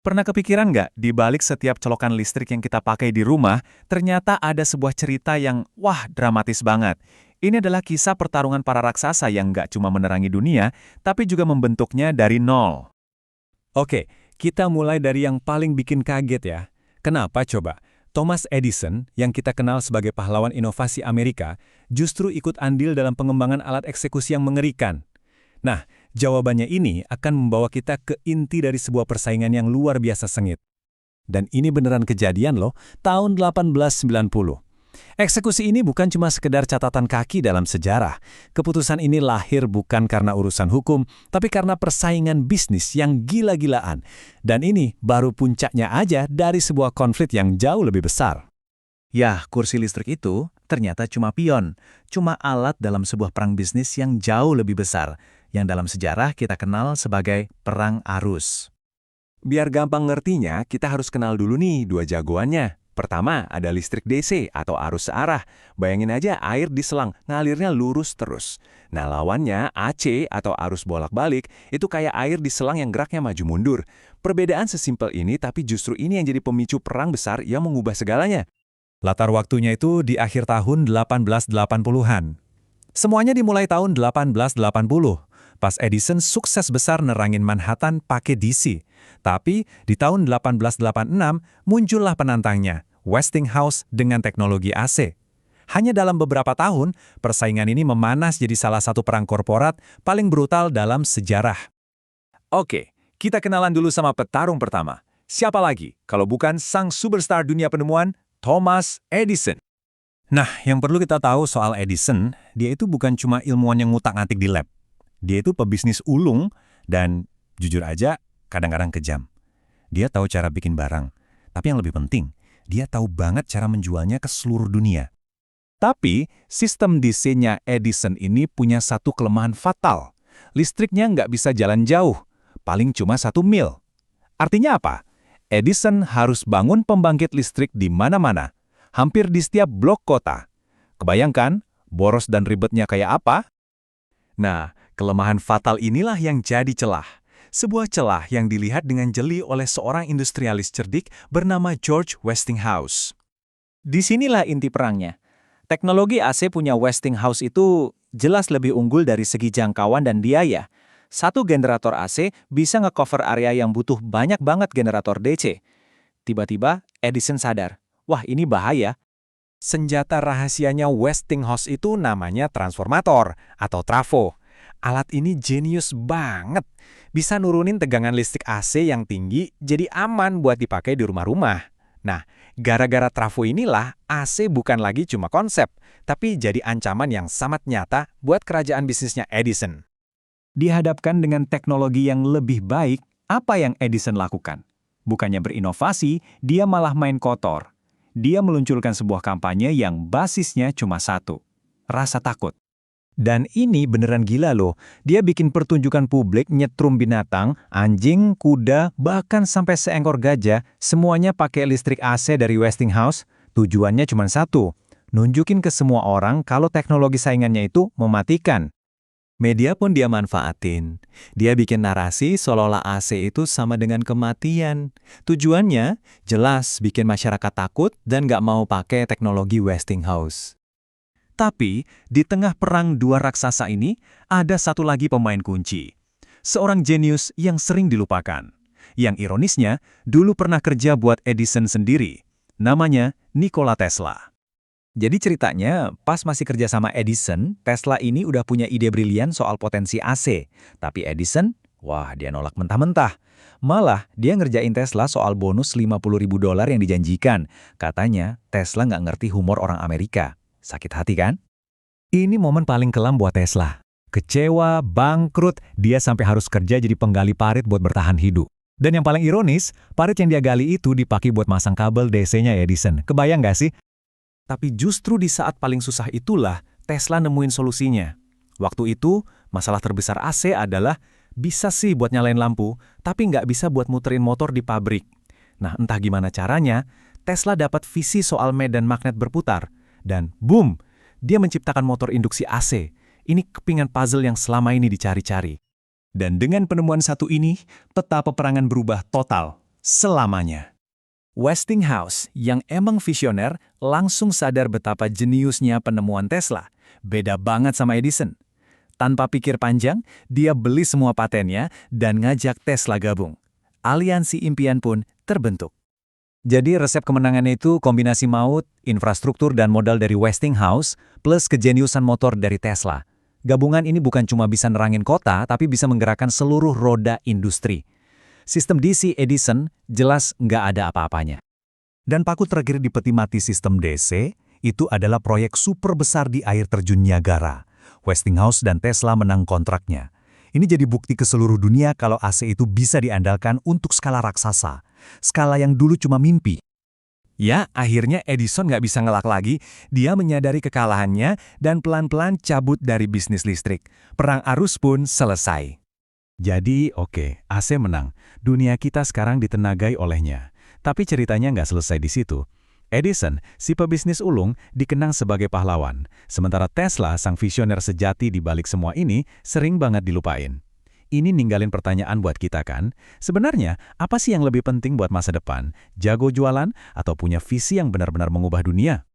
Pernah kepikiran nggak, di balik setiap colokan listrik yang kita pakai di rumah, ternyata ada sebuah cerita yang, wah, dramatis banget. Ini adalah kisah pertarungan para raksasa yang nggak cuma menerangi dunia, tapi juga membentuknya dari nol. Oke, kita mulai dari yang paling bikin kaget ya. Kenapa coba? Thomas Edison, yang kita kenal sebagai pahlawan inovasi Amerika, justru ikut andil dalam pengembangan alat eksekusi yang mengerikan. Nah, jawabannya ini akan membawa kita ke inti dari sebuah persaingan yang luar biasa sengit. Dan ini beneran kejadian loh, tahun 1890. Eksekusi ini bukan cuma sekedar catatan kaki dalam sejarah. Keputusan ini lahir bukan karena urusan hukum, tapi karena persaingan bisnis yang gila-gilaan. Dan ini baru puncaknya aja dari sebuah konflik yang jauh lebih besar. Yah, kursi listrik itu ternyata cuma pion, cuma alat dalam sebuah perang bisnis yang jauh lebih besar, yang dalam sejarah kita kenal sebagai Perang Arus. Biar gampang ngertinya, kita harus kenal dulu nih dua jagoannya. Pertama, ada listrik DC atau arus searah. Bayangin aja air di selang, ngalirnya lurus terus. Nah, lawannya AC atau arus bolak-balik, itu kayak air di selang yang geraknya maju mundur. Perbedaan sesimpel ini, tapi justru ini yang jadi pemicu perang besar yang mengubah segalanya. Latar waktunya itu di akhir tahun 1880-an. Semuanya dimulai tahun 1880. Pas Edison sukses besar nerangin Manhattan pakai DC. Tapi di tahun 1886 muncullah penantangnya, Westinghouse dengan teknologi AC. Hanya dalam beberapa tahun, persaingan ini memanas jadi salah satu perang korporat paling brutal dalam sejarah. Oke, kita kenalan dulu sama petarung pertama. Siapa lagi kalau bukan sang superstar dunia penemuan, Thomas Edison. Nah, yang perlu kita tahu soal Edison, dia itu bukan cuma ilmuwan yang ngutak-ngatik di lab. Dia itu pebisnis ulung dan jujur aja kadang-kadang kejam. Dia tahu cara bikin barang, tapi yang lebih penting, dia tahu banget cara menjualnya ke seluruh dunia. Tapi sistem DC-nya Edison ini punya satu kelemahan fatal. Listriknya nggak bisa jalan jauh, paling cuma 1 mil. Artinya apa? Edison harus bangun pembangkit listrik di mana-mana, hampir di setiap blok kota. Kebayangkan, boros dan ribetnya kayak apa? Nah, kelemahan fatal inilah yang jadi celah. Sebuah celah yang dilihat dengan jeli oleh seorang industrialis cerdik bernama George Westinghouse. Disinilah inti perangnya. Teknologi AC punya Westinghouse itu jelas lebih unggul dari segi jangkauan dan biaya. Satu generator AC bisa nge-cover area yang butuh banyak banget generator DC. Tiba-tiba Edison sadar, wah ini bahaya. Senjata rahasianya Westinghouse itu namanya transformator atau trafo. Alat ini jenius banget. Bisa nurunin tegangan listrik AC yang tinggi jadi aman buat dipakai di rumah-rumah. Nah, gara-gara trafo inilah AC bukan lagi cuma konsep, tapi jadi ancaman yang sangat nyata buat kerajaan bisnisnya Edison. Dihadapkan dengan teknologi yang lebih baik, apa yang Edison lakukan? Bukannya berinovasi, dia malah main kotor. Dia meluncurkan sebuah kampanye yang basisnya cuma satu, rasa takut. Dan ini beneran gila loh, dia bikin pertunjukan publik nyetrum binatang, anjing, kuda, bahkan sampai seekor gajah, semuanya pakai listrik AC dari Westinghouse. Tujuannya cuma satu, nunjukin ke semua orang kalau teknologi saingannya itu mematikan. Media pun dia manfaatin. Dia bikin narasi seolah-olah AC itu sama dengan kematian. Tujuannya jelas bikin masyarakat takut dan nggak mau pakai teknologi Westinghouse. Tapi di tengah perang dua raksasa ini ada satu lagi pemain kunci. Seorang jenius yang sering dilupakan. Yang ironisnya dulu pernah kerja buat Edison sendiri. Namanya Nikola Tesla. Jadi ceritanya, pas masih kerja sama Edison, Tesla ini udah punya ide brilian soal potensi AC. Tapi Edison, wah dia nolak mentah-mentah. Malah dia ngerjain Tesla soal bonus $50.000 yang dijanjikan. Katanya Tesla nggak ngerti humor orang Amerika. Sakit hati kan? Ini momen paling kelam buat Tesla. Kecewa, bangkrut, dia sampai harus kerja jadi penggali parit buat bertahan hidup. Dan yang paling ironis, parit yang dia gali itu dipakai buat masang kabel DC-nya Edison. Kebayang nggak sih? Tapi justru di saat paling susah itulah Tesla nemuin solusinya. Waktu itu, masalah terbesar AC adalah bisa sih buat nyalain lampu, tapi nggak bisa buat muterin motor di pabrik. Nah, entah gimana caranya, Tesla dapat visi soal medan magnet berputar. Dan boom, dia menciptakan motor induksi AC. Ini kepingan puzzle yang selama ini dicari-cari. Dan dengan penemuan satu ini, peta peperangan berubah total. selamanya. Westinghouse yang emang visioner langsung sadar betapa jeniusnya penemuan Tesla. Beda banget sama Edison. Tanpa pikir panjang, dia beli semua patennya dan ngajak Tesla gabung. Aliansi impian pun terbentuk. Jadi resep kemenangannya itu kombinasi maut, infrastruktur dan modal dari Westinghouse plus kejeniusan motor dari Tesla. Gabungan ini bukan cuma bisa nerangin kota, tapi bisa menggerakkan seluruh roda industri. Sistem DC Edison jelas nggak ada apa-apanya. Dan paku terakhir di peti mati sistem DC, itu adalah proyek super besar di air terjun Niagara. Westinghouse dan Tesla menang kontraknya. Ini jadi bukti ke seluruh dunia kalau AC itu bisa diandalkan untuk skala raksasa. Skala yang dulu cuma mimpi. Ya, akhirnya Edison nggak bisa ngelak lagi. Dia menyadari kekalahannya dan pelan-pelan cabut dari bisnis listrik. Perang arus pun selesai. Jadi, oke, AC menang. Dunia kita sekarang ditenagai olehnya. Tapi ceritanya nggak selesai di situ. Edison, si pebisnis ulung, dikenang sebagai pahlawan. Sementara Tesla, sang visioner sejati di balik semua ini, sering banget dilupain. Ini ninggalin pertanyaan buat kita kan? Sebenarnya, apa sih yang lebih penting buat masa depan? Jago jualan atau punya visi yang benar-benar mengubah dunia?